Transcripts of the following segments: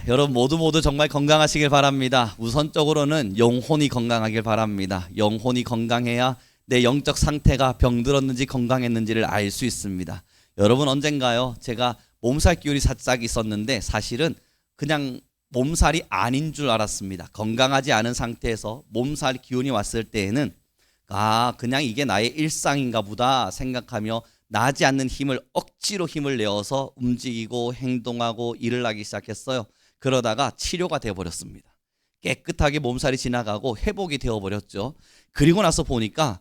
여러분 모두 정말 건강하시길 바랍니다. 우선적으로는 영혼이 건강하길 바랍니다. 영혼이 건강해야 내 영적 상태가 병들었는지 건강했는지를 알 수 있습니다. 여러분 언젠가요? 제가 몸살 기운이 살짝 있었는데 사실은 그냥 몸살이 아닌 줄 알았습니다. 건강하지 않은 상태에서 몸살 기운이 왔을 때에는 그냥 이게 나의 일상인가 보다 생각하며 나지 않는 힘을 억지로 힘을 내어서 움직이고 행동하고 일을 하기 시작했어요. 그러다가 치료가 되어버렸습니다. 깨끗하게 몸살이 지나가고 회복이 되어버렸죠. 그리고 나서 보니까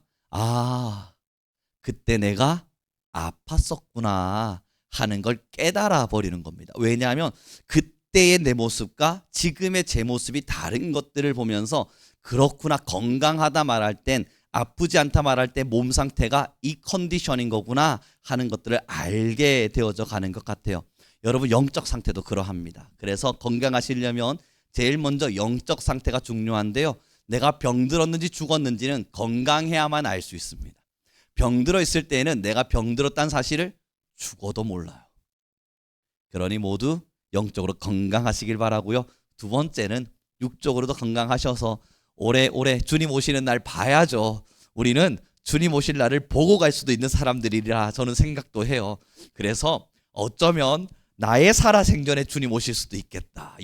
그때 내가 아팠었구나 하는 걸 깨달아 버리는 겁니다. 왜냐하면 그때의 내 모습과 지금의 제 모습이 다른 것들을 보면서 그렇구나, 건강하다 말할 땐, 아프지 않다 말할 때 몸 상태가 이 컨디션인 거구나 하는 것들을 알게 되어져 가는 것 같아요. 여러분 영적 상태도 그러합니다. 그래서 건강하시려면 제일 먼저 영적 상태가 중요한데요. 내가 병들었는지 죽었는지는 건강해야만 알 수 있습니다. 병들어 있을 때에는 내가 병들었다는 사실을 죽어도 몰라요. 그러니 모두 영적으로 건강하시길 바라고요. 두 번째는 육적으로도 건강하셔서 오래오래 주님 오시는 날 봐야죠. 우리는 주님 오실 날을 보고 갈 수도 있는 사람들이라 저는 생각도 해요. 그래서 어쩌면 나의 살아생전에 주님 오실 수도 있겠다.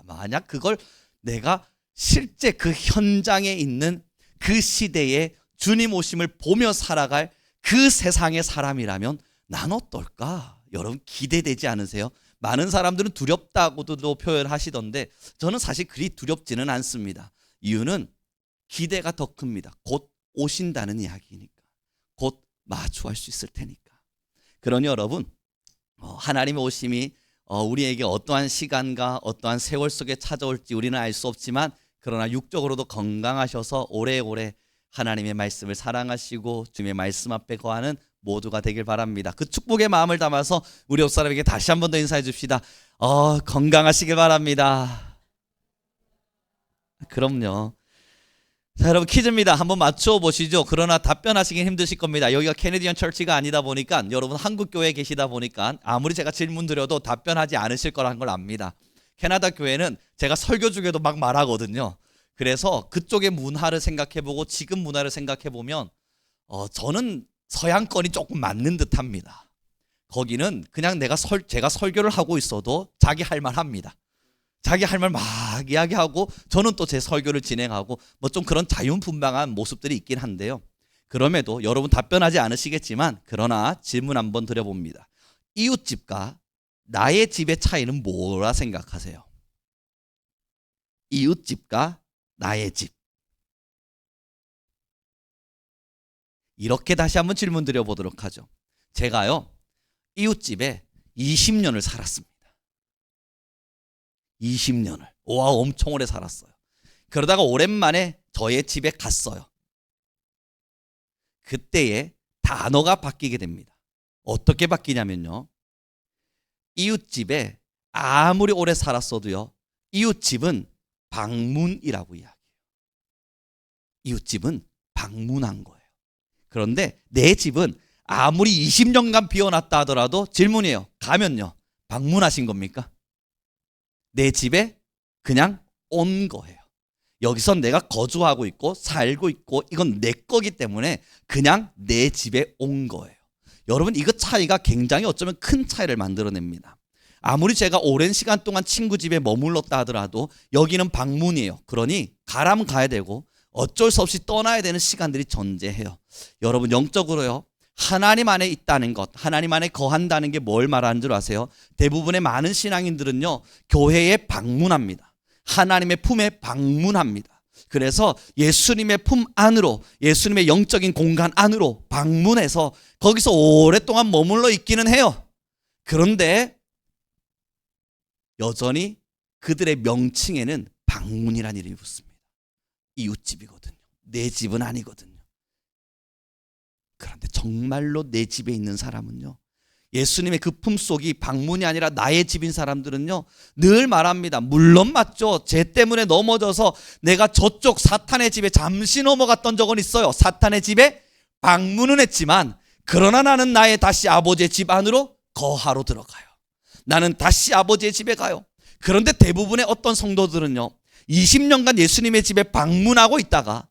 만약 그걸 내가 실제 그 현장에 있는 그 시대에 주님 오심을 보며 살아갈 그 세상의 사람이라면 난 어떨까? 여러분 기대되지 않으세요? 많은 사람들은 두렵다고도 표현하시던데 저는 사실 그리 두렵지는 않습니다. 이유는 기대가 더 큽니다. 곧 오신다는 이야기니까. 곧 마주할 수 있을 테니까. 그러니 여러분 하나님의 오심이 우리에게 어떠한 시간과 어떠한 세월 속에 찾아올지 우리는 알 수 없지만 그러나 육적으로도 건강하셔서 오래오래 하나님의 말씀을 사랑하시고 주님의 말씀 앞에 거하는 모두가 되길 바랍니다. 그 축복의 마음을 담아서 우리 옆사람에게 다시 한 번 더 인사해 줍시다. 건강하시길 바랍니다. 그럼요. 자, 여러분 퀴즈입니다. 한번 맞춰 보시죠. 그러나 답변하시긴 힘드실 겁니다. 여기가 캐네디언 처치가 아니다 보니까 여러분 한국 교회에 계시다 보니까 아무리 제가 질문 드려도 답변하지 않으실 거라는 걸 압니다. 캐나다 교회는 제가 설교 중에도 막 말하거든요. 그래서 그쪽의 문화를 생각해보고 지금 문화를 생각해보면 저는 서양권이 조금 맞는 듯합니다. 거기는 그냥 제가 설교를 하고 있어도 자기 할 말 합니다. 자기 할 말 막 이야기하고 저는 또 제 설교를 진행하고 좀 그런 자유분방한 모습들이 있긴 한데요. 그럼에도 여러분 답변하지 않으시겠지만 그러나 질문 한번 드려봅니다. 이웃집과 나의 집의 차이는 뭐라 생각하세요? 이웃집과 나의 집. 이렇게 다시 한번 질문 드려보도록 하죠. 제가요 이웃집에 20년을 살았습니다. 20년을. 엄청 오래 살았어요. 그러다가 오랜만에 저의 집에 갔어요. 그때에 단어가 바뀌게 됩니다. 어떻게 바뀌냐면요. 이웃집에 아무리 오래 살았어도요. 이웃집은 방문이라고 이야기해요. 이웃집은 방문한 거예요. 그런데 내 집은 아무리 20년간 비워놨다 하더라도 질문이에요. 가면요. 방문하신 겁니까? 내 집에 그냥 온 거예요. 여기서 내가 거주하고 있고 살고 있고 이건 내 거기 때문에 그냥 내 집에 온 거예요. 여러분 이거 차이가 굉장히 어쩌면 큰 차이를 만들어냅니다. 아무리 제가 오랜 시간 동안 친구 집에 머물렀다 하더라도 여기는 방문이에요. 그러니 가라면 가야 되고 어쩔 수 없이 떠나야 되는 시간들이 존재해요. 여러분 영적으로요. 하나님 안에 있다는 것, 하나님 안에 거한다는 게 뭘 말하는 줄 아세요? 대부분의 많은 신앙인들은요, 교회에 방문합니다. 하나님의 품에 방문합니다. 그래서 예수님의 품 안으로, 예수님의 영적인 공간 안으로 방문해서 거기서 오랫동안 머물러 있기는 해요. 그런데 여전히 그들의 명칭에는 방문이라는 이름이 붙습니다. 이웃집이거든요. 내 집은 아니거든요. 그런데 정말로 내 집에 있는 사람은요. 예수님의 그 품속이 방문이 아니라 나의 집인 사람들은요. 늘 말합니다. 물론 맞죠. 죄 때문에 넘어져서 내가 저쪽 사탄의 집에 잠시 넘어갔던 적은 있어요. 사탄의 집에 방문은 했지만 그러나 나는 나의 다시 아버지의 집 안으로 거하러 들어가요. 나는 다시 아버지의 집에 가요. 그런데 대부분의 어떤 성도들은요, 20년간 예수님의 집에 방문하고 있다가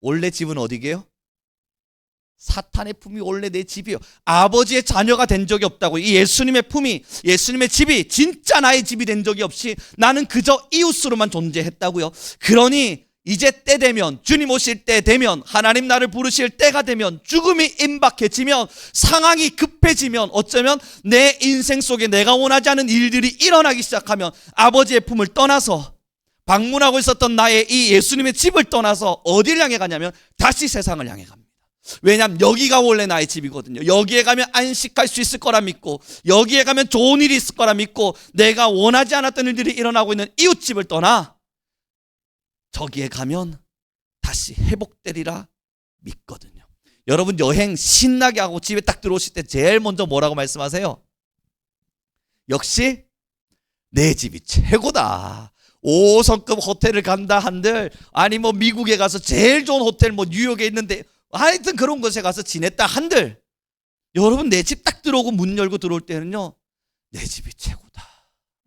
원래 집은 어디게요? 사탄의 품이 원래 내 집이요. 아버지의 자녀가 된 적이 없다고. 이 예수님의 품이, 예수님의 집이 진짜 나의 집이 된 적이 없이 나는 그저 이웃으로만 존재했다고요. 그러니 이제 때 되면, 주님 오실 때 되면, 하나님 나를 부르실 때가 되면, 죽음이 임박해지면, 상황이 급해지면, 어쩌면 내 인생 속에 내가 원하지 않은 일들이 일어나기 시작하면 아버지의 품을 떠나서, 방문하고 있었던 나의 이 예수님의 집을 떠나서 어디를 향해 가냐면 다시 세상을 향해 갑니다. 왜냐하면 여기가 원래 나의 집이거든요. 여기에 가면 안식할 수 있을 거라 믿고, 여기에 가면 좋은 일이 있을 거라 믿고, 내가 원하지 않았던 일들이 일어나고 있는 이웃집을 떠나 저기에 가면 다시 회복되리라 믿거든요. 여러분, 여행 신나게 하고 집에 딱 들어오실 때 제일 먼저 뭐라고 말씀하세요? 역시 내 집이 최고다. 5성급 호텔을 간다 한들, 아니 뭐 미국에 가서 제일 좋은 호텔 뭐 뉴욕에 있는데 하여튼 그런 곳에 가서 지냈다 한들, 여러분 내 집 딱 들어오고 문 열고 들어올 때는요, 내 집이 최고다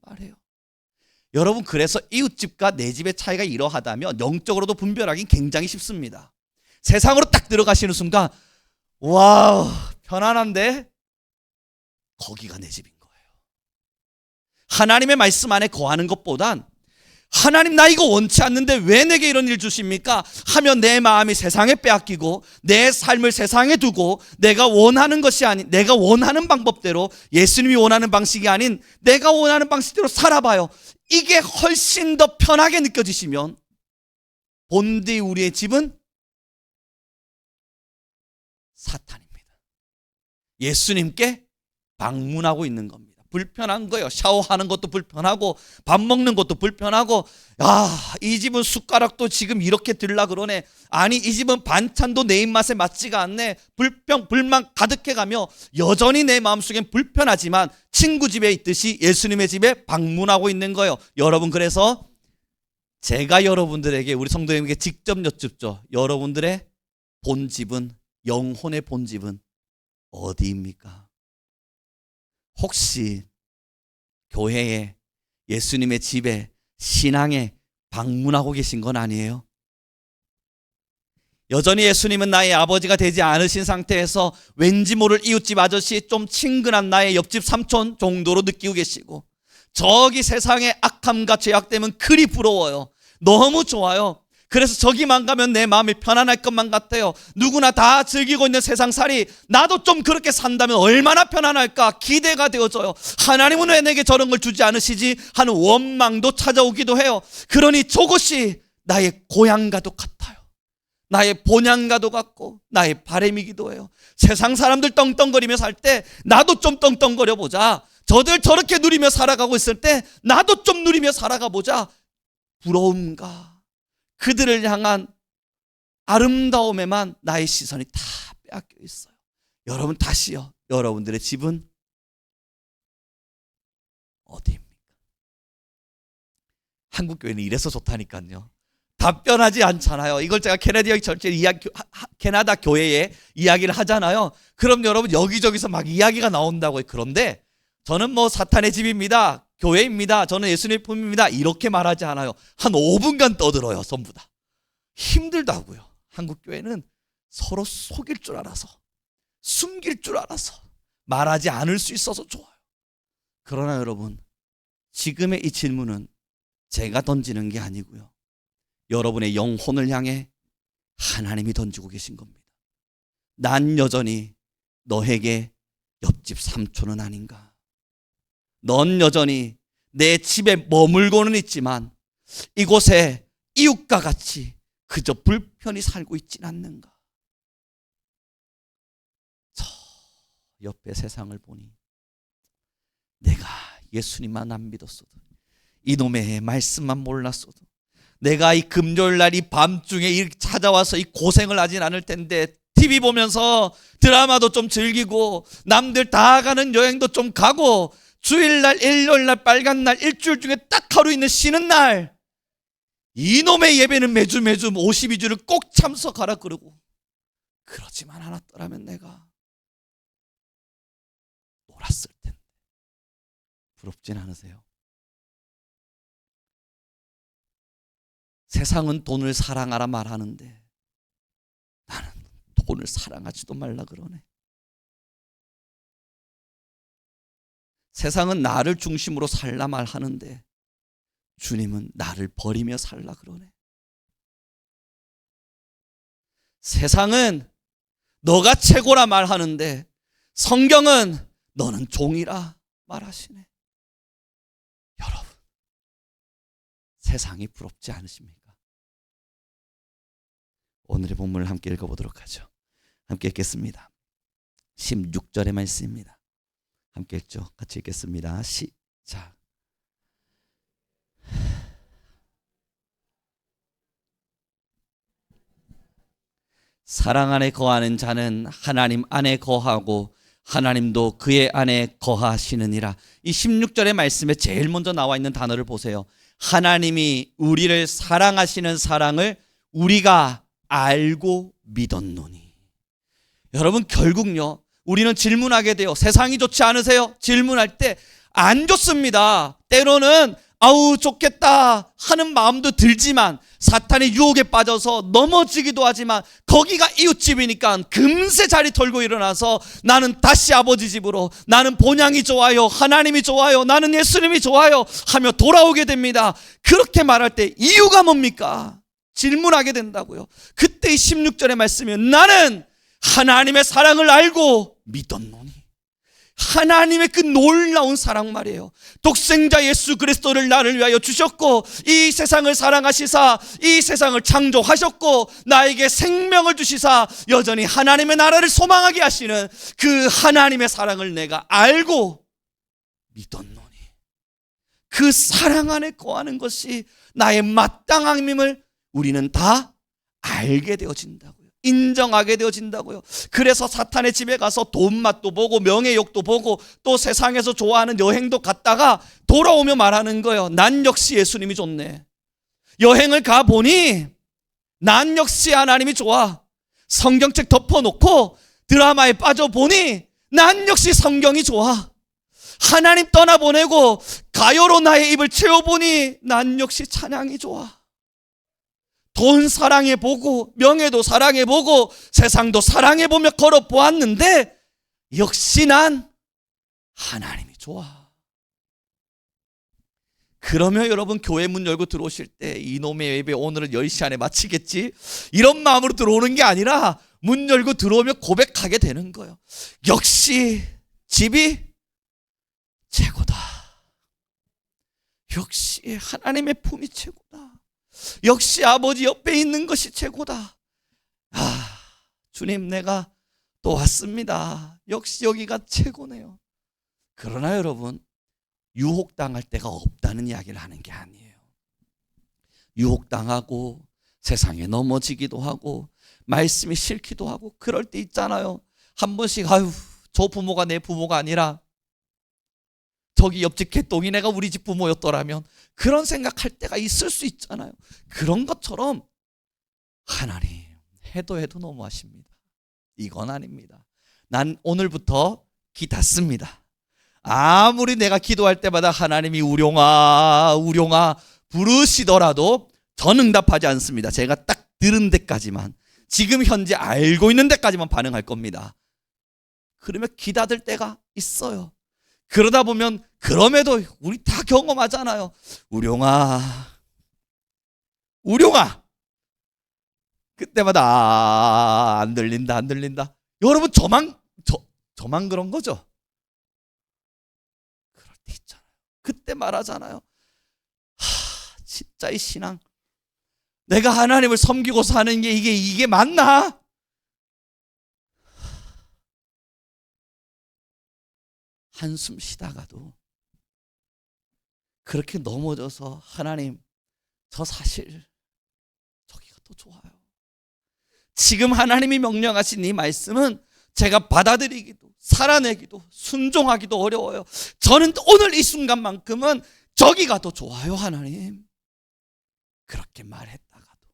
말해요. 여러분, 그래서 이웃집과 내 집의 차이가 이러하다면 영적으로도 분별하기 굉장히 쉽습니다. 세상으로 딱 들어가시는 순간 와우 편안한데 거기가 내 집인 거예요. 하나님의 말씀 안에 거하는 것보단 하나님 나 이거 원치 않는데 왜 내게 이런 일 주십니까? 하면 내 마음이 세상에 빼앗기고 내 삶을 세상에 두고 내가 원하는 것이 아닌, 내가 원하는 방법대로, 예수님이 원하는 방식이 아닌 내가 원하는 방식대로 살아봐요. 이게 훨씬 더 편하게 느껴지시면 본디 우리의 집은 사탄입니다. 예수님께 방문하고 있는 겁니다. 불편한 거예요. 샤워하는 것도 불편하고 밥 먹는 것도 불편하고, 이 집은 숟가락도 지금 이렇게 들라 그러네. 아니 이 집은 반찬도 내 입맛에 맞지가 않네. 불만 가득해가며 여전히 내 마음속엔 불편하지만 친구 집에 있듯이 예수님의 집에 방문하고 있는 거예요. 여러분, 그래서 제가 여러분들에게, 우리 성도님에게 직접 여쭙죠. 여러분들의 본집은, 영혼의 본집은 어디입니까? 혹시 교회에, 예수님의 집에, 신앙에 방문하고 계신 건 아니에요? 여전히 예수님은 나의 아버지가 되지 않으신 상태에서 왠지 모를 이웃집 아저씨, 좀 친근한 나의 옆집 삼촌 정도로 느끼고 계시고, 저기 세상의 악함과 죄악됨은 그리 부러워요. 너무 좋아요. 그래서 저기만 가면 내 마음이 편안할 것만 같아요. 누구나 다 즐기고 있는 세상살이 나도 좀 그렇게 산다면 얼마나 편안할까 기대가 되어져요. 하나님은 왜 내게 저런 걸 주지 않으시지 하는 원망도 찾아오기도 해요. 그러니 저것이 나의 고향과도 같아요. 나의 본향과도 같고 나의 바람이기도 해요. 세상 사람들 떵떵거리며 살 때 나도 좀 떵떵거려 보자. 저들 저렇게 누리며 살아가고 있을 때 나도 좀 누리며 살아가 보자. 부러움과 그들을 향한 아름다움에만 나의 시선이 다 빼앗겨 있어요. 여러분, 다시요. 여러분들의 집은 어디입니까? 한국교회는 이래서 좋다니까요. 답변하지 않잖아요. 이걸 제가 캐나다 교회에 이야기를 하잖아요. 그럼 여러분 여기저기서 막 이야기가 나온다고요. 그런데 저는 뭐 사탄의 집입니다, 교회입니다, 저는 예수님의 품입니다, 이렇게 말하지 않아요. 한 5분간 떠들어요. 전부 다 힘들다고요. 한국교회는 서로 속일 줄 알아서, 숨길 줄 알아서 말하지 않을 수 있어서 좋아요. 그러나 여러분, 지금의 이 질문은 제가 던지는 게 아니고요, 여러분의 영혼을 향해 하나님이 던지고 계신 겁니다. 난 여전히 너에게 옆집 삼촌은 아닌가? 넌 여전히 내 집에 머물고는 있지만 이곳에 이웃과 같이 그저 불편히 살고 있진 않는가? 저 옆에 세상을 보니 내가 예수님만 안 믿었어도, 이놈의 말씀만 몰랐어도, 내가 이 금요일날 이 밤중에 찾아와서 이 고생을 하진 않을 텐데, TV 보면서 드라마도 좀 즐기고 남들 다 가는 여행도 좀 가고, 주일날, 일요일날, 빨간날, 일주일 중에 딱 하루 있는 쉬는 날 이놈의 예배는 매주 52주를 꼭 참석하라 그러고, 그러지만 않았더라면 내가 놀았을 텐데. 부럽진 않으세요? 세상은 돈을 사랑하라 말하는데 나는 돈을 사랑하지도 말라 그러네. 세상은 나를 중심으로 살라 말하는데 주님은 나를 버리며 살라 그러네. 세상은 너가 최고라 말하는데 성경은 너는 종이라 말하시네. 여러분, 세상이 부럽지 않으십니까? 오늘의 본문을 함께 읽어보도록 하죠. 함께 읽겠습니다. 16절의 말씀입니다. 함께 읽죠. 같이 읽겠습니다. 시작. 사랑 안에 거하는 자는 하나님 안에 거하고 하나님도 그의 안에 거하시느니라. 이 16절의 말씀에 제일 먼저 나와 있는 단어를 보세요. 하나님이 우리를 사랑하시는 사랑을 우리가 알고 믿었노니. 여러분, 결국요, 우리는 질문하게 돼요. 세상이 좋지 않으세요? 질문할 때 안 좋습니다. 때로는 아우 좋겠다 하는 마음도 들지만 사탄의 유혹에 빠져서 넘어지기도 하지만 거기가 이웃집이니까 금세 자리 털고 일어나서 나는 다시 아버지 집으로, 나는 본향이 좋아요, 하나님이 좋아요, 나는 예수님이 좋아요 하며 돌아오게 됩니다. 그렇게 말할 때 이유가 뭡니까? 질문하게 된다고요. 그때 16절의 말씀이 나는 하나님의 사랑을 알고 믿었노니. 하나님의 그 놀라운 사랑 말이에요. 독생자 예수 그리스도를 나를 위하여 주셨고 이 세상을 사랑하시사 이 세상을 창조하셨고 나에게 생명을 주시사 여전히 하나님의 나라를 소망하게 하시는 그 하나님의 사랑을 내가 알고 믿었노니. 그 사랑 안에 거하는 것이 나의 마땅함임을 우리는 다 알게 되어진다고요. 인정하게 되어진다고요. 그래서 사탄의 집에 가서 돈맛도 보고 명예욕도 보고 또 세상에서 좋아하는 여행도 갔다가 돌아오며 말하는 거예요. 난 역시 예수님이 좋네. 여행을 가보니 난 역시 하나님이 좋아. 성경책 덮어놓고 드라마에 빠져보니 난 역시 성경이 좋아. 하나님 떠나보내고 가요로 나의 입을 채워보니 난 역시 찬양이 좋아. 돈 사랑해보고 명예도 사랑해보고 세상도 사랑해보며 걸어보았는데 역시 난 하나님이 좋아. 그러면 여러분 교회 문 열고 들어오실 때 이놈의 예배 오늘은 10시 안에 마치겠지 이런 마음으로 들어오는 게 아니라 문 열고 들어오면 고백하게 되는 거예요. 역시 집이 최고다. 역시 하나님의 품이 최고다. 역시 아버지 옆에 있는 것이 최고다. 아, 주님 내가 또 왔습니다. 역시 여기가 최고네요. 그러나 여러분, 유혹당할 때가 없다는 이야기를 하는 게 아니에요. 유혹당하고 세상에 넘어지기도 하고 말씀이 싫기도 하고 그럴 때 있잖아요. 한 번씩 아유 저 부모가 내 부모가 아니라 저기 옆집 개똥이 내가 우리 집 부모였더라면 그런 생각할 때가 있을 수 있잖아요. 그런 것처럼 하나님 해도 너무하십니다. 이건 아닙니다. 난 오늘부터 기 닫습니다. 아무리 내가 기도할 때마다 하나님이 우룡아 우룡아 부르시더라도 전 응답하지 않습니다. 제가 딱 들은 데까지만 지금 현재 알고 있는 데까지만 반응할 겁니다. 그러면 기 닫을 때가 있어요. 그러다 보면 그럼에도 우리 다 경험하잖아요. 우룡아 우룡아 그때마다 안 들린다. 여러분 저만 그런 거죠? 그럴 때 있잖아요. 그때 말하잖아요. 진짜 이 신앙 내가 하나님을 섬기고 사는 게 이게 맞나? 한숨 쉬다가도 그렇게 넘어져서 하나님 저 사실 저기가 더 좋아요. 지금 하나님이 명령하신 이 말씀은 제가 받아들이기도 살아내기도 순종하기도 어려워요. 저는 오늘 이 순간만큼은 저기가 더 좋아요. 하나님 그렇게 말했다가도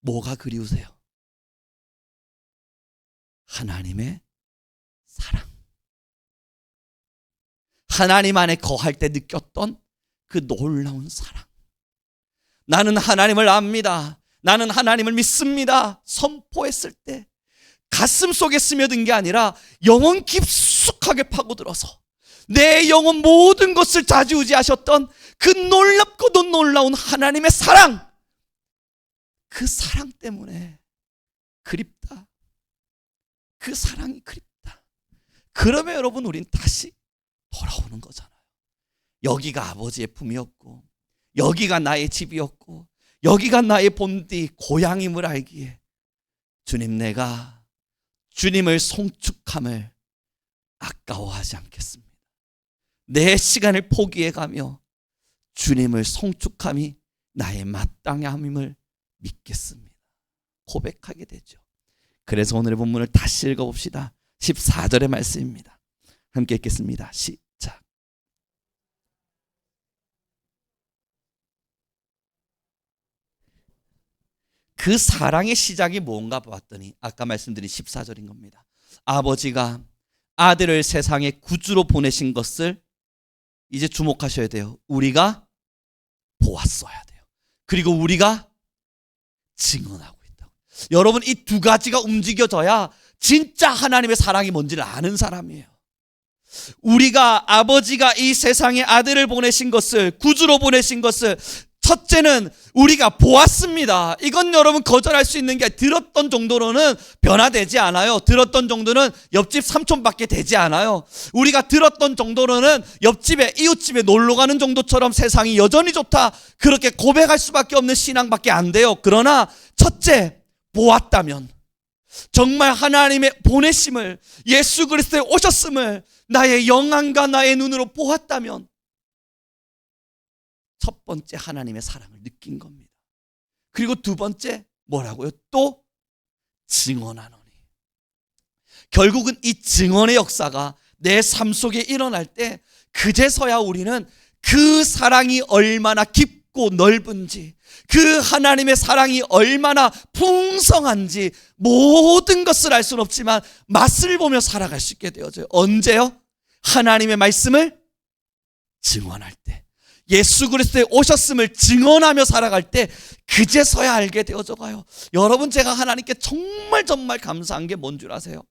뭐가 그리우세요? 하나님의 사랑. 하나님 안에 거할 때 느꼈던 그 놀라운 사랑. 나는 하나님을 압니다. 나는 하나님을 믿습니다. 선포했을 때 가슴 속에 스며든 게 아니라 영혼 깊숙하게 파고들어서 내 영혼 모든 것을 좌지우지하셨던 그 놀랍고도 놀라운 하나님의 사랑, 그 사랑 때문에 그립다. 그 사랑이 그립다. 그러면 여러분 우린 다시 돌아오는 거잖아요. 여기가 아버지의 품이었고, 여기가 나의 집이었고, 여기가 나의 본디 고향임을 알기에 주님, 내가 주님을 송축함을 아까워하지 않겠습니다. 내 시간을 포기해가며 주님을 송축함이 나의 마땅함임을 믿겠습니다. 고백하게 되죠. 그래서 오늘의 본문을 다시 읽어봅시다. 14절의 말씀입니다. 함께 읽겠습니다. 시작. 그 사랑의 시작이 뭔가 봤더니 아까 말씀드린 14절인 겁니다. 아버지가 아들을 세상에 구주로 보내신 것을 이제 주목하셔야 돼요. 우리가 보았어야 돼요. 그리고 우리가 증언하고 있다고. 여러분, 이 두 가지가 움직여져야 진짜 하나님의 사랑이 뭔지를 아는 사람이에요. 우리가 아버지가 이 세상에 아들을 보내신 것을, 구주로 보내신 것을, 첫째는 우리가 보았습니다. 이건 여러분 거절할 수 있는 게, 들었던 정도로는 변화되지 않아요. 들었던 정도는 옆집 삼촌밖에 되지 않아요. 우리가 들었던 정도로는 옆집에 이웃집에 놀러가는 정도처럼 세상이 여전히 좋다, 그렇게 고백할 수밖에 없는 신앙밖에 안 돼요. 그러나 첫째, 보았다면, 정말 하나님의 보내심을, 예수 그리스도의 오셨음을 나의 영안과 나의 눈으로 보았다면 첫 번째 하나님의 사랑을 느낀 겁니다. 그리고 두 번째 뭐라고요? 또 증언하노니. 결국은 이 증언의 역사가 내 삶 속에 일어날 때 그제서야 우리는 그 사랑이 얼마나 깊고 넓은지, 그 하나님의 사랑이 얼마나 풍성한지 모든 것을 알 수는 없지만 맛을 보며 살아갈 수 있게 되어져요. 언제요? 하나님의 말씀을 증언할 때, 예수 그리스도의 오셨음을 증언하며 살아갈 때 그제서야 알게 되어져 가요. 여러분, 제가 하나님께 정말 감사한 게 뭔 줄 아세요?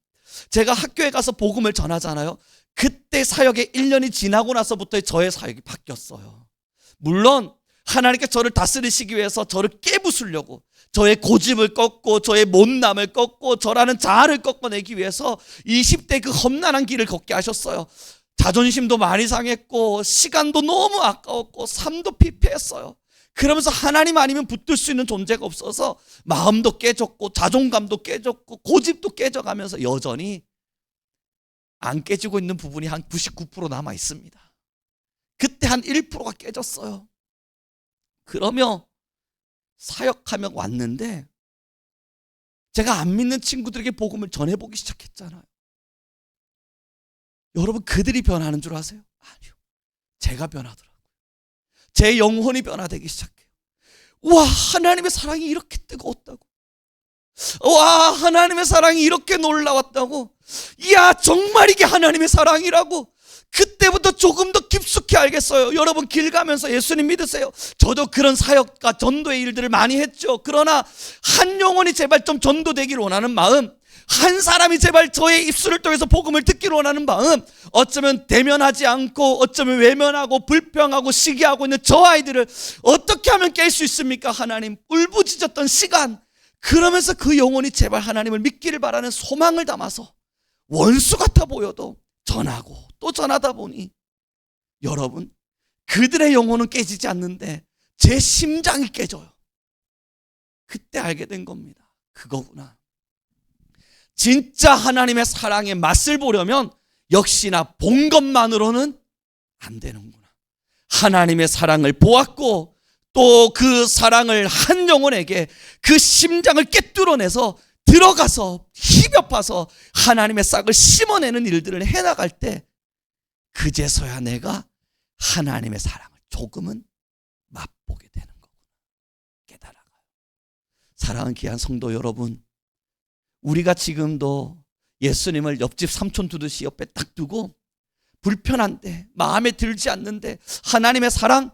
제가 학교에 가서 복음을 전하잖아요. 그때 사역에 1년이 지나고 나서부터 저의 사역이 바뀌었어요. 물론 하나님께 저를 다스리시기 위해서 저를 깨부수려고, 저의 고집을 꺾고 저의 못남을 꺾고 저라는 자아를 꺾어내기 위해서 20대 그 험난한 길을 걷게 하셨어요. 자존심도 많이 상했고 시간도 너무 아까웠고 삶도 피폐했어요. 그러면서 하나님 아니면 붙들 수 있는 존재가 없어서 마음도 깨졌고 자존감도 깨졌고 고집도 깨져가면서 여전히 안 깨지고 있는 부분이 한 99% 남아 있습니다. 그때 한 1%가 깨졌어요. 그러며 사역하며 왔는데 제가 안 믿는 친구들에게 복음을 전해보기 시작했잖아요. 여러분, 그들이 변하는 줄 아세요? 아니요. 제가 변하더라고요. 제 영혼이 변화되기 시작해요. 와, 하나님의 사랑이 이렇게 뜨거웠다고. 와, 하나님의 사랑이 이렇게 놀라웠다고. 이야, 정말 이게 하나님의 사랑이라고. 그때부터 조금 더 깊숙이 알겠어요. 여러분, 길 가면서 예수님 믿으세요. 저도 그런 사역과 전도의 일들을 많이 했죠. 그러나 한 영혼이 제발 좀 전도되기를 원하는 마음, 한 사람이 제발 저의 입술을 통해서 복음을 듣기를 원하는 마음, 어쩌면 대면하지 않고 어쩌면 외면하고 불평하고 시기하고 있는 저 아이들을 어떻게 하면 깰 수 있습니까? 하나님, 울부짖었던 시간, 그러면서 그 영혼이 제발 하나님을 믿기를 바라는 소망을 담아서 원수 같아 보여도 전하고 또 전하다 보니 여러분, 그들의 영혼은 깨지지 않는데 제 심장이 깨져요. 그때 알게 된 겁니다. 그거구나. 진짜 하나님의 사랑의 맛을 보려면 역시나 본 것만으로는 안 되는구나. 하나님의 사랑을 보았고 또 그 사랑을 한 영혼에게 그 심장을 깨뚫어내서 들어가서 휘벼파서 하나님의 싹을 심어내는 일들을 해나갈 때 그제서야 내가 하나님의 사랑을 조금은 맛보게 되는 거구나 깨달아가요. 사랑하는 귀한 성도 여러분, 우리가 지금도 예수님을 옆집 삼촌 두듯이 옆에 딱 두고 불편한데, 마음에 들지 않는데 하나님의 사랑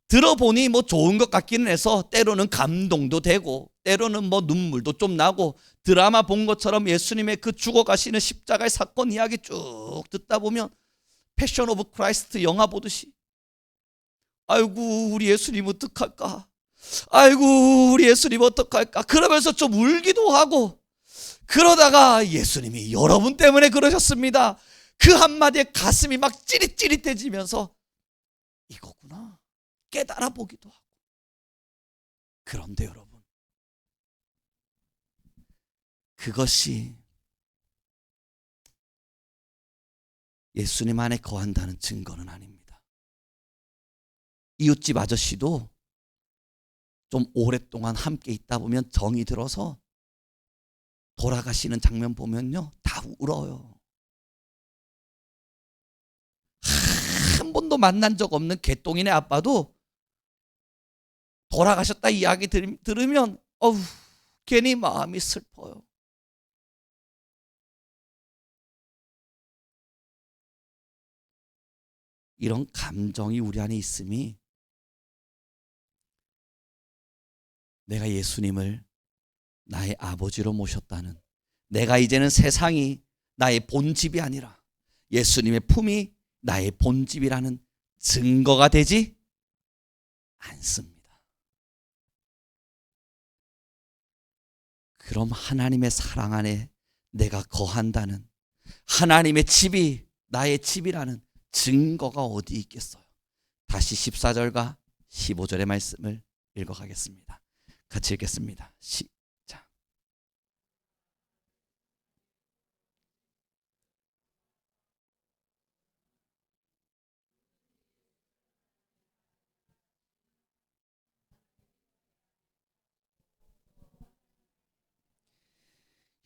들어보니 뭐 좋은 것 같기는 해서 때로는 감동도 되고 때로는 뭐 눈물도 좀 나고, 드라마 본 것처럼 예수님의 그 죽어가시는 십자가의 사건 이야기 쭉 듣다 보면 패션 오브 크라이스트 영화 보듯이 아이고 우리 예수님 어떡할까, 아이고 우리 예수님 어떡할까 그러면서 좀 울기도 하고, 그러다가 예수님이 여러분 때문에 그러셨습니다, 그 한마디에 가슴이 막 찌릿찌릿해지면서 이거구나 깨달아 보기도 하고. 그런데 여러분, 그것이 예수님 안에 거한다는 증거는 아닙니다. 이웃집 아저씨도 좀 오랫동안 함께 있다 보면 정이 들어서 돌아가시는 장면 보면요 다 울어요. 한 번도 만난 적 없는 개똥이네 아빠도 돌아가셨다 이야기 들으면 어우 괜히 마음이 슬퍼요. 이런 감정이 우리 안에 있음이 내가 예수님을 나의 아버지로 모셨다는, 내가 이제는 세상이 나의 본집이 아니라 예수님의 품이 나의 본집이라는 증거가 되지 않습니다. 그럼 하나님의 사랑 안에 내가 거한다는, 하나님의 집이 나의 집이라는 증거가 어디 있겠어요? 다시 14절과 15절의 말씀을 읽어가겠습니다. 같이 읽겠습니다. 시작.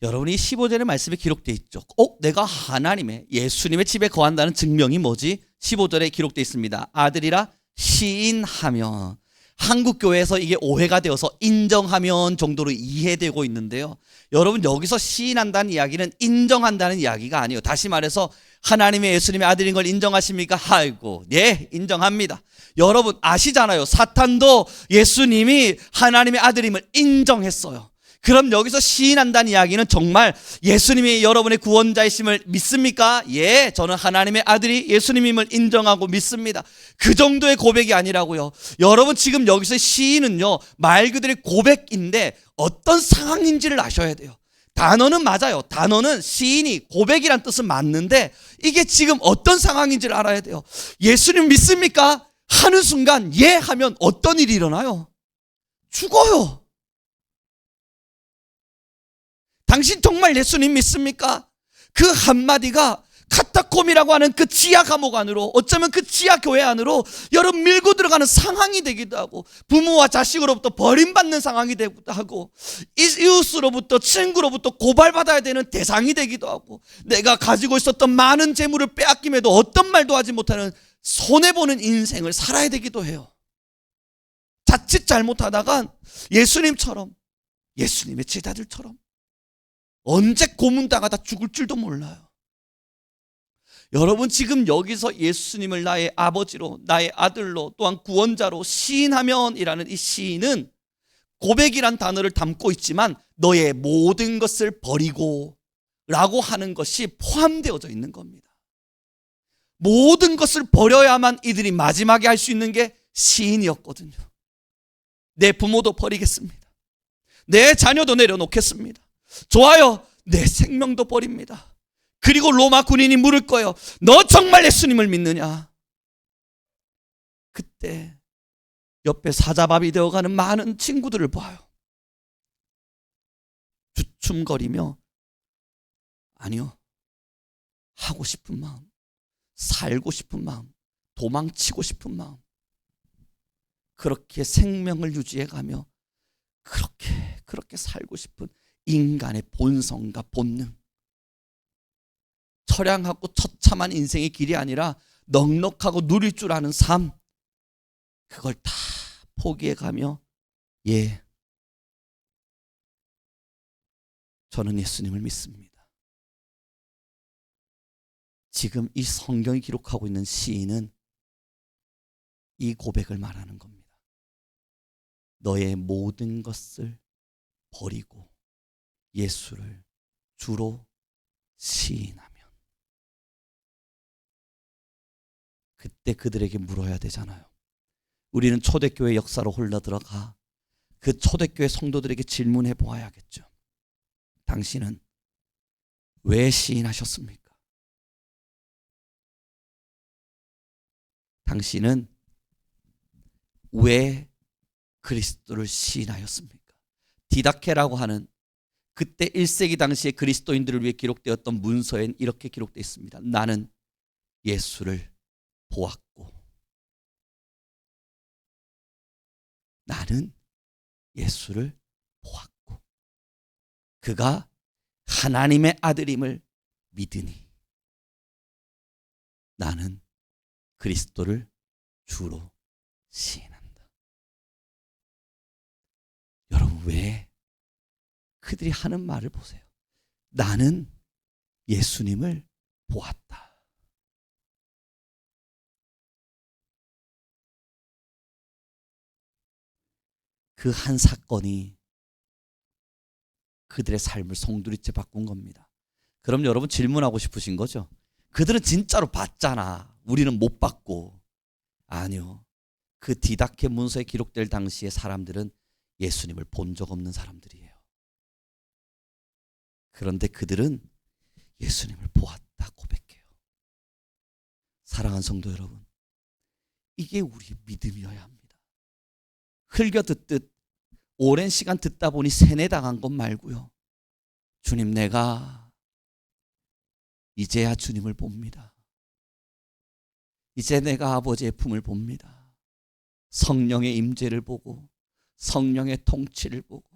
여러분이 15절의 말씀에 기록되어 있죠. 내가 하나님의 예수님의 집에 거한다는 증명이 뭐지? 15절에 기록되어 있습니다. 아들이라 시인하면, 한국교회에서 이게 오해가 되어서 인정하면 정도로 이해되고 있는데요, 여러분 여기서 시인한다는 이야기는 인정한다는 이야기가 아니에요. 다시 말해서 하나님의 예수님의 아들인 걸 인정하십니까? 아이고 예 인정합니다. 여러분 아시잖아요, 사탄도 예수님이 하나님의 아들임을 인정했어요. 그럼 여기서 시인한다는 이야기는 정말 예수님이 여러분의 구원자이심을 믿습니까? 예, 저는 하나님의 아들이 예수님임을 인정하고 믿습니다. 그 정도의 고백이 아니라고요. 여러분 지금 여기서 시인은요 말 그대로 고백인데 어떤 상황인지를 아셔야 돼요. 단어는 맞아요. 단어는 시인이 고백이란 뜻은 맞는데 이게 지금 어떤 상황인지를 알아야 돼요. 예수님 믿습니까? 하는 순간 예 하면 어떤 일이 일어나요? 죽어요. 당신 정말 예수님 믿습니까? 그 한마디가 카타콤이라고 하는 그 지하 감옥 안으로, 어쩌면 그 지하 교회 안으로 여러분 밀고 들어가는 상황이 되기도 하고, 부모와 자식으로부터 버림받는 상황이 되기도 하고, 이웃으로부터 친구로부터 고발받아야 되는 대상이 되기도 하고, 내가 가지고 있었던 많은 재물을 빼앗김에도 어떤 말도 하지 못하는 손해보는 인생을 살아야 되기도 해요. 자칫 잘못하다간 예수님처럼, 예수님의 제자들처럼 언제 고문당하다 죽을 줄도 몰라요. 여러분 지금 여기서 예수님을 나의 아버지로, 나의 아들로, 또한 구원자로 시인하면이라는 이 시인은 고백이란 단어를 담고 있지만 너의 모든 것을 버리고 라고 하는 것이 포함되어져 있는 겁니다. 모든 것을 버려야만 이들이 마지막에 할 수 있는 게 시인이었거든요. 내 부모도 버리겠습니다. 내 자녀도 내려놓겠습니다. 좋아요. 내 생명도 버립니다. 그리고 로마 군인이 물을 거예요. 너 정말 예수님을 믿느냐? 그때 옆에 사자밥이 되어가는 많은 친구들을 봐요. 주춤거리며 아니요, 하고 싶은 마음, 살고 싶은 마음, 도망치고 싶은 마음, 그렇게 생명을 유지해가며 그렇게 살고 싶은 인간의 본성과 본능, 처량하고 처참한 인생의 길이 아니라 넉넉하고 누릴 줄 아는 삶, 그걸 다 포기해가며 예, 저는 예수님을 믿습니다. 지금 이 성경이 기록하고 있는 시인은 이 고백을 말하는 겁니다. 너의 모든 것을 버리고 예수를 주로 시인하면, 그때 그들에게 물어야 되잖아요. 우리는 초대교회 역사로 흘러들어가 그 초대교회 성도들에게 질문해 보아야겠죠. 당신은 왜 시인하셨습니까? 당신은 왜 그리스도를 시인하였습니까? 디다케라고 하는 그때 1세기 당시에 그리스도인들을 위해 기록되었던 문서엔 이렇게 기록되어 있습니다. 나는 예수를 보았고, 나는 예수를 보았고, 그가 하나님의 아들임을 믿으니 나는 그리스도를 주로 시인한다. 여러분, 왜 그들이 하는 말을 보세요. 나는 예수님을 보았다. 그 한 사건이 그들의 삶을 송두리째 바꾼 겁니다. 그럼 여러분 질문하고 싶으신 거죠? 그들은 진짜로 봤잖아. 우리는 못 봤고. 아니요. 그 디다케 문서에 기록될 당시의 사람들은 예수님을 본 적 없는 사람들이에요. 그런데 그들은 예수님을 보았다 고백해요. 사랑하는 성도 여러분, 이게 우리 믿음이어야 합니다. 흘겨 듣듯 오랜 시간 듣다 보니 세뇌당한 것 말고요. 주님, 내가 이제야 주님을 봅니다. 이제 내가 아버지의 품을 봅니다. 성령의 임재를 보고 성령의 통치를 보고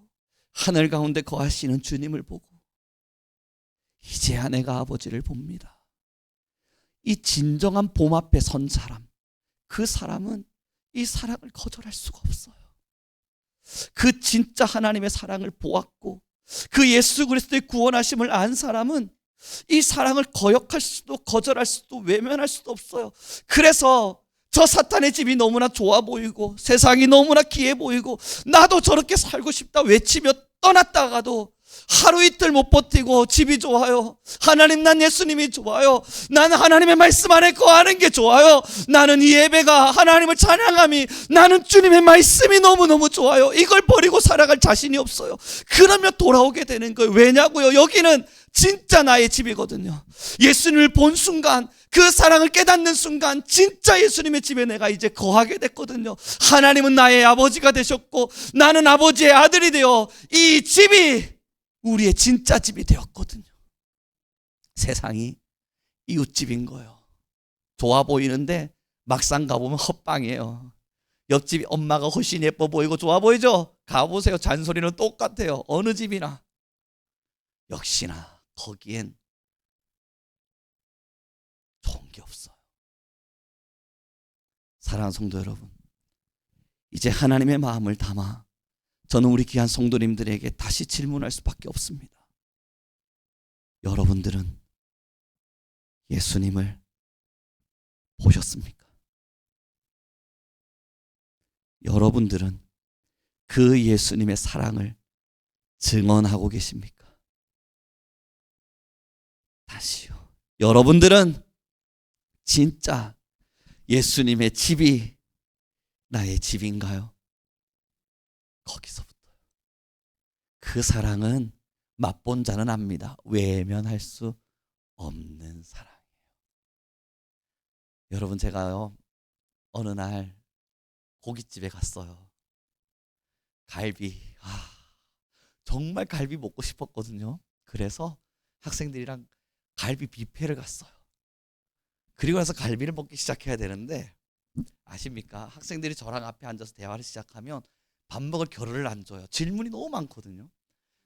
하늘 가운데 거하시는 주님을 보고 이제야 내가 아버지를 봅니다. 이 진정한 봄 앞에 선 사람, 그 사람은 이 사랑을 거절할 수가 없어요. 그 진짜 하나님의 사랑을 보았고 그 예수 그리스도의 구원하심을 안 사람은 이 사랑을 거역할 수도 거절할 수도 외면할 수도 없어요. 그래서 저 사탄의 집이 너무나 좋아 보이고 세상이 너무나 귀해 보이고 나도 저렇게 살고 싶다 외치며 떠났다가도 하루 이틀 못 버티고 집이 좋아요. 하나님, 난 예수님이 좋아요. 나는 하나님의 말씀 안에 거하는 게 좋아요. 나는 이 예배가 하나님을 찬양함이, 나는 주님의 말씀이 너무너무 좋아요. 이걸 버리고 살아갈 자신이 없어요. 그러면 돌아오게 되는 거예요. 왜냐고요? 여기는 진짜 나의 집이거든요. 예수님을 본 순간, 그 사랑을 깨닫는 순간 진짜 예수님의 집에 내가 이제 거하게 됐거든요. 하나님은 나의 아버지가 되셨고 나는 아버지의 아들이 되어 이 집이 우리의 진짜 집이 되었거든요. 세상이 이웃집인 거예요. 좋아 보이는데 막상 가보면 헛방이에요. 옆집 엄마가 훨씬 예뻐 보이고 좋아 보이죠? 가보세요. 잔소리는 똑같아요. 어느 집이나. 역시나 거기엔 좋은 게 없어요. 사랑하는 성도 여러분, 이제 하나님의 마음을 담아 저는 우리 귀한 성도님들에게 다시 질문할 수밖에 없습니다. 여러분들은 예수님을 보셨습니까? 여러분들은 그 예수님의 사랑을 증언하고 계십니까? 다시요. 여러분들은 진짜 예수님의 집이 나의 집인가요? 거기서부터 그 사랑은 맛본 자는 압니다. 외면할 수 없는 사랑이에요. 여러분, 제가요 어느 날 고깃집에 갔어요. 갈비, 정말 갈비 먹고 싶었거든요. 그래서 학생들이랑 갈비 뷔페를 갔어요. 그리고 나서 갈비를 먹기 시작해야 되는데 아십니까? 학생들이 저랑 앞에 앉아서 대화를 시작하면 밥 먹을 겨를을 안 줘요. 질문이 너무 많거든요.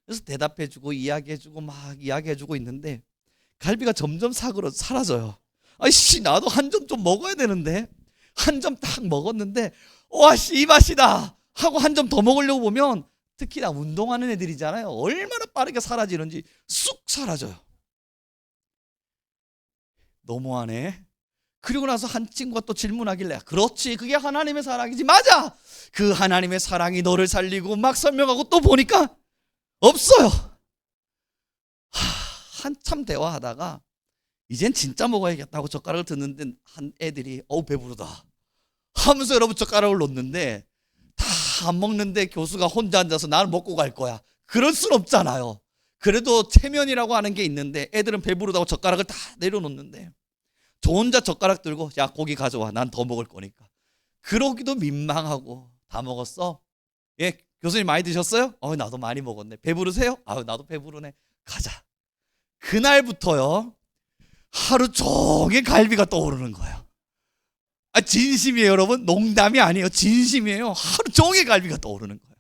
그래서 대답해주고 이야기해주고 막 이야기해주고 있는데 갈비가 점점 사라져요. 아이씨, 나도 한 점 좀 먹어야 되는데 한 점 딱 먹었는데 와씨, 이 맛이다 하고 한 점 더 먹으려고 보면 특히나 운동하는 애들이잖아요. 얼마나 빠르게 사라지는지 쑥 사라져요. 너무하네. 그리고 나서 한 친구가 또 질문하길래 그렇지, 그게 하나님의 사랑이지. 맞아, 그 하나님의 사랑이 너를 살리고 막 설명하고 또 보니까 없어요. 한참 대화하다가 이젠 진짜 먹어야겠다고 젓가락을 드는데 한 애들이 배부르다 하면서 여러분 젓가락을 놓는데 다 안 먹는데 교수가 혼자 앉아서 나는 먹고 갈 거야. 그럴 순 없잖아요. 그래도 체면이라고 하는 게 있는데 애들은 배부르다고 젓가락을 다 내려놓는데 저 혼자 젓가락 들고 야 고기 가져와, 난 더 먹을 거니까. 그러기도 민망하고. 다 먹었어? 예, 교수님 많이 드셨어요? 나도 많이 먹었네. 배부르세요? 나도 배부르네. 가자. 그날부터요 하루 종일 갈비가 떠오르는 거예요. 진심이에요 여러분. 농담이 아니에요. 진심이에요. 하루 종일 갈비가 떠오르는 거예요.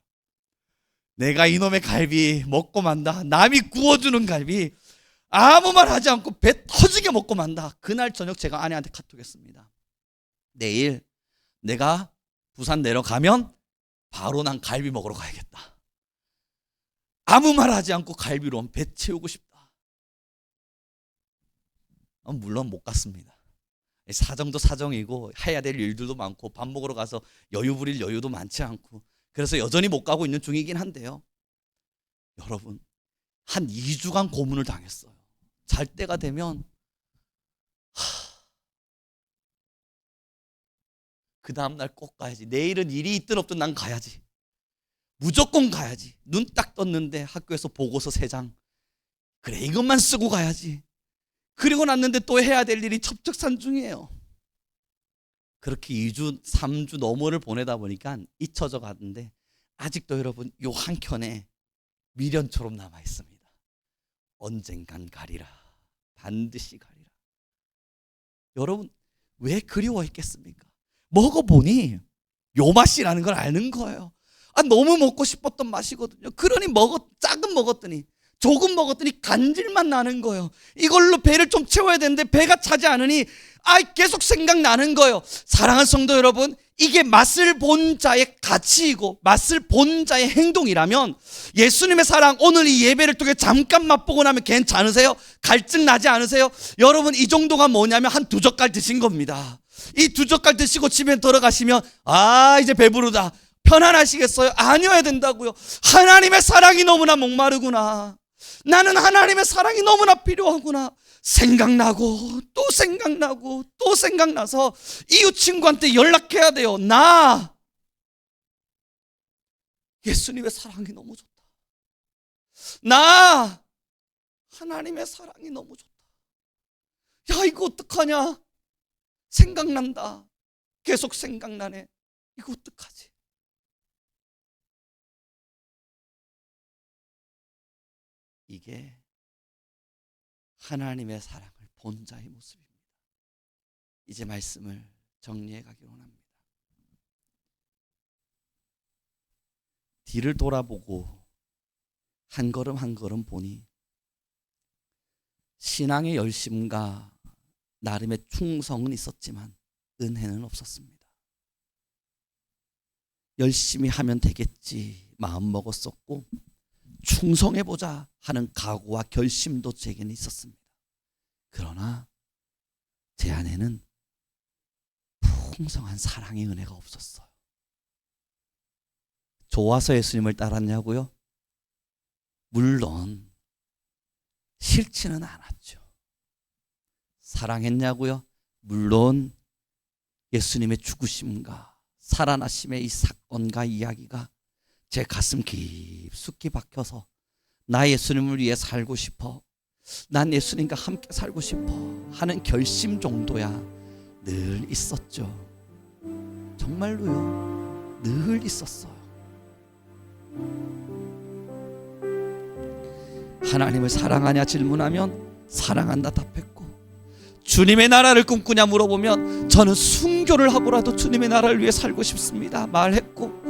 내가 이놈의 갈비 먹고 만다. 남이 구워주는 갈비 아무 말 하지 않고 배 터지게 먹고 만다. 그날 저녁 제가 아내한테 카톡했습니다. 내일 내가 부산 내려가면 바로 난 갈비 먹으러 가야겠다. 아무 말 하지 않고 갈비로 배 채우고 싶다. 물론 못 갔습니다. 사정도 사정이고 해야 될 일들도 많고 밥 먹으러 가서 여유 부릴 여유도 많지 않고 그래서 여전히 못 가고 있는 중이긴 한데요. 여러분, 한 2주간 고문을 당했어요. 잘 때가 되면 그 다음날 꼭 가야지. 내일은 일이 있든 없든 난 가야지. 무조건 가야지. 눈 딱 떴는데 학교에서 보고서 3장. 그래, 이것만 쓰고 가야지. 그리고 났는데 또 해야 될 일이 첩첩산중이에요. 그렇게 2주, 3주 너머를 보내다 보니까 잊혀져 갔는데 아직도 여러분 요 한켠에 미련처럼 남아 있습니다. 언젠간 가리라. 반드시 가리라. 여러분 왜 그리워했겠습니까? 먹어보니 요 맛이라는 걸 아는 거예요. 너무 먹고 싶었던 맛이거든요. 그러니 조금 먹었더니 조금 먹었더니 간질만 나는 거예요. 이걸로 배를 좀 채워야 되는데 배가 차지 않으니 계속 생각나는 거예요. 사랑하는 성도 여러분, 이게 맛을 본 자의 가치이고 맛을 본 자의 행동이라면 예수님의 사랑 오늘 이 예배를 통해 잠깐 맛보고 나면 괜찮으세요? 갈증 나지 않으세요? 여러분 이 정도가 뭐냐면 한 2젓갈 드신 겁니다. 이 2젓갈 드시고 집에 들어가시면 이제 배부르다 편안하시겠어요? 아니어야 된다고요. 하나님의 사랑이 너무나 목마르구나. 나는 하나님의 사랑이 너무나 필요하구나. 생각나고 또 생각나고 또 생각나서 이웃 친구한테 연락해야 돼요. 나 예수님의 사랑이 너무 좋다. 나 하나님의 사랑이 너무 좋다. 야, 이거 어떡하냐? 생각난다. 계속 생각나네. 이거 어떡하지? 이게 하나님의 사랑을 본 자의 모습입니다. 이제 말씀을 정리해 가기로 합니다. 뒤를 돌아보고 한 걸음 한 걸음 보니 신앙의 열심과 나름의 충성은 있었지만 은혜는 없었습니다. 열심히 하면 되겠지 마음 먹었었고 충성해보자 하는 각오와 결심도 제게는 있었습니다. 그러나 제 안에는 풍성한 사랑의 은혜가 없었어요. 좋아서 예수님을 따랐냐고요? 물론 싫지는 않았죠. 사랑했냐고요? 물론 예수님의 죽으심과 살아나심의 이 사건과 이야기가 제 가슴 깊숙이 박혀서 나 예수님을 위해 살고 싶어, 난 예수님과 함께 살고 싶어 하는 결심 정도야 늘 있었죠. 정말로요, 늘 있었어요. 하나님을 사랑하냐 질문하면 사랑한다 답했고, 주님의 나라를 꿈꾸냐 물어보면 저는 순교를 하고라도 주님의 나라를 위해 살고 싶습니다 말했고,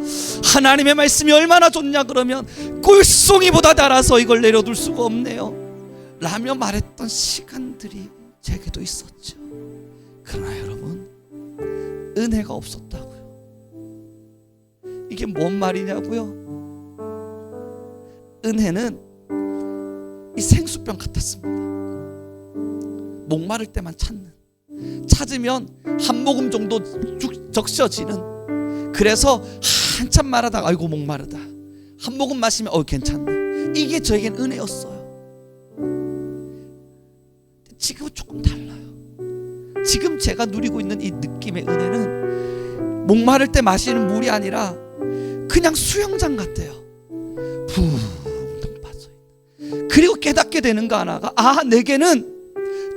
하나님의 말씀이 얼마나 좋냐 그러면 꿀송이보다 달아서 이걸 내려둘 수가 없네요 라며 말했던 시간들이 제게도 있었죠. 그러나 여러분, 은혜가 없었다고요. 이게 뭔 말이냐고요? 은혜는 이 생수병 같았습니다. 목마를 때만 찾으면 한 모금 정도 적셔지는, 그래서 한참 말하다가 아이고 목마르다, 한 모금 마시면 괜찮네, 이게 저에겐 은혜였어요. 지금은 조금 달라요. 지금 제가 누리고 있는 이 느낌의 은혜는 목마를 때 마시는 물이 아니라 그냥 수영장 같아요. 붕 빠져있는. 그리고 깨닫게 되는 거 하나가, 내게는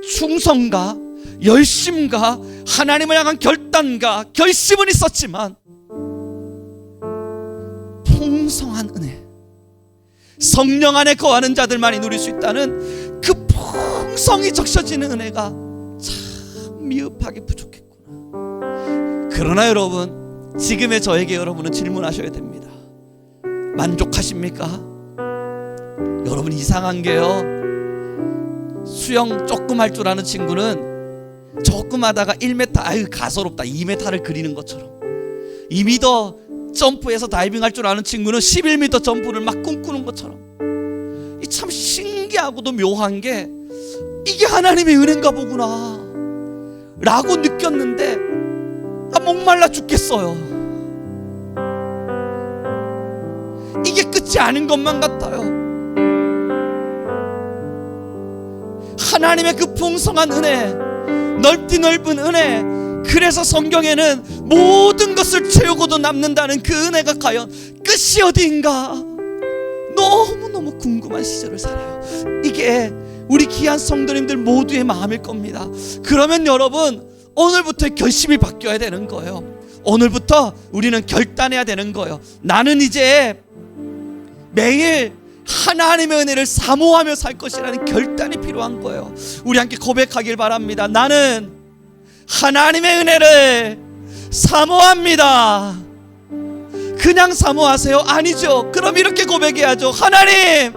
충성과 열심과 하나님을 향한 결단과 결심은 있었지만 풍성한 은혜, 성령 안에 거하는 자들만이 누릴 수 있다는 그 풍성이 적셔지는 은혜가 참 미흡하게 부족했구나. 그러나 여러분, 지금의 저에게 여러분은 질문하셔야 됩니다. 만족하십니까? 여러분, 이상한 게요, 수영 조금 할 줄 아는 친구는 조금 하다가 1m, 아유 가소롭다, 2m를 그리는 것처럼, 2m 점프해서 다이빙 할 줄 아는 친구는 11m 점프를 막 꿈꾸는 것처럼, 이 참 신기하고도 묘한 게, 이게 하나님의 은혜인가 보구나 라고 느꼈는데 목말라 죽겠어요. 이게 끝이 아닌 것만 같아요. 하나님의 그 풍성한 은혜, 넓디 넓은 은혜, 그래서 성경에는 모든 것을 채우고도 남는다는 그 은혜가 과연 끝이 어디인가 너무너무 궁금한 시절을 살아요. 이게 우리 귀한 성도님들 모두의 마음일 겁니다. 그러면 여러분, 오늘부터 결심이 바뀌어야 되는 거예요. 오늘부터 우리는 결단해야 되는 거예요. 나는 이제 매일 하나님의 은혜를 사모하며 살 것이라는 결단이 필요한 거예요. 우리 함께 고백하길 바랍니다. 나는 하나님의 은혜를 사모합니다. 그냥 사모하세요? 아니죠. 그럼 이렇게 고백해야죠. 하나님,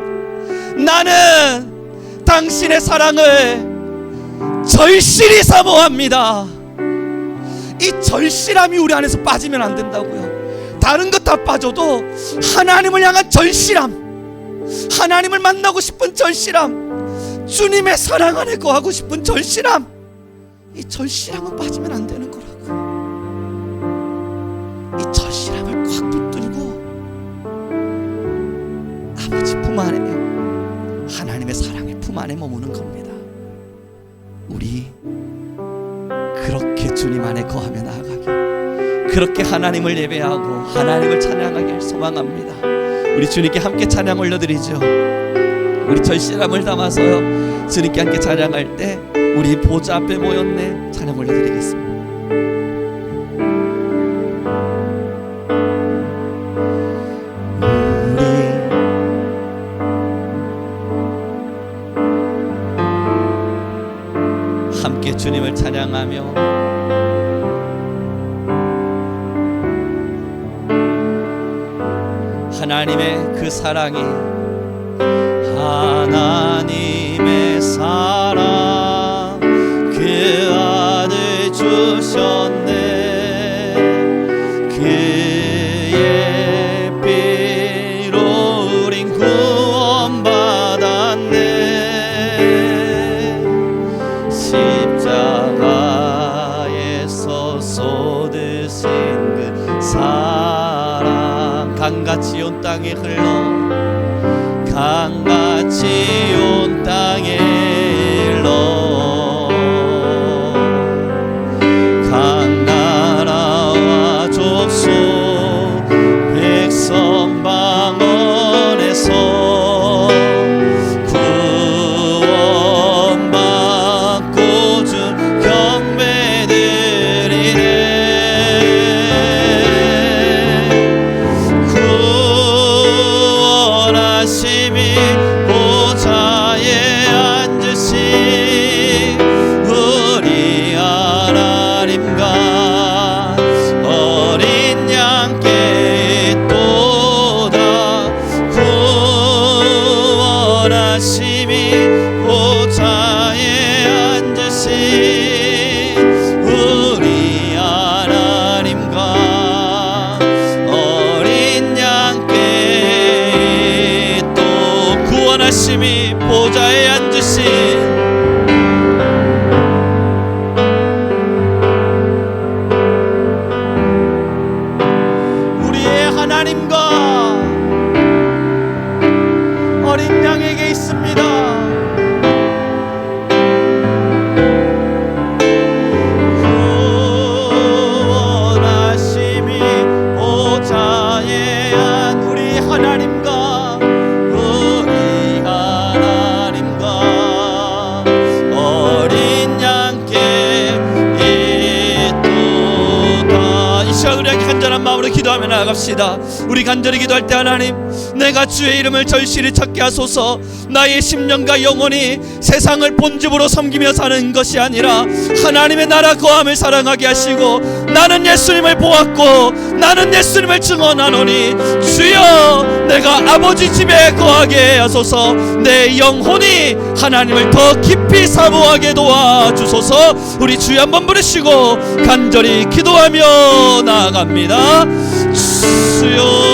나는 당신의 사랑을 절실히 사모합니다. 이 절실함이 우리 안에서 빠지면 안 된다고요. 다른 것 다 빠져도 하나님을 향한 절실함, 하나님을 만나고 싶은 절실함, 주님의 사랑 안에 거하고 싶은 절실함, 이 절실함은 빠지면 안 되는 거라고요. 이 절실함을 꽉 붙들고 아버지 품 안에, 하나님의 사랑의 품 안에 머무는 겁니다. 우리 그렇게 주님 안에 거하며 나아가길, 그렇게 하나님을 예배하고 하나님을 찬양하길 소망합니다. 우리 주님께 함께 찬양 올려드리죠. 우리 절실함을 담아서요, 주님께 함께 찬양할 때 우리 보좌 앞에 모였네 찬양 올려드리겠습니다. 함께 주님을 찬양하며 하나님의 그 사랑이, 하나님의 사랑, 그 아들 주셨네. 그의 피로 우린 구원받았네. 십자가에서 쏟으신 그 사랑, 강같이 온 땅에 흘러, 강같이 온 땅에 흘러, 각 나라와 족속 백성 방언에서 구원받고 주 경배드리네. 보좌에 앉으신 하나님과 어린 양에게 있습니다. 구원하심이 보좌에 한 우리 하나님과 어린 양께 있도다. 이 시간 우리에게 간절한 마음으로 기도하며 나아갑시다. 우리 간절히 기도할 때 하나님, 내가 주의 이름을 절실히 찾게 하소서. 나의 심령과 영혼이 세상을 본집으로 섬기며 사는 것이 아니라 하나님의 나라 거함을 사랑하게 하시고, 나는 예수님을 보았고 나는 예수님을 증언하노니 주여 내가 아버지 집에 거하게 하소서. 내 영혼이 하나님을 더 깊이 사모하게 도와주소서. 우리 주여 한번 부르시고 간절히 기도하며 나아갑니다. 주여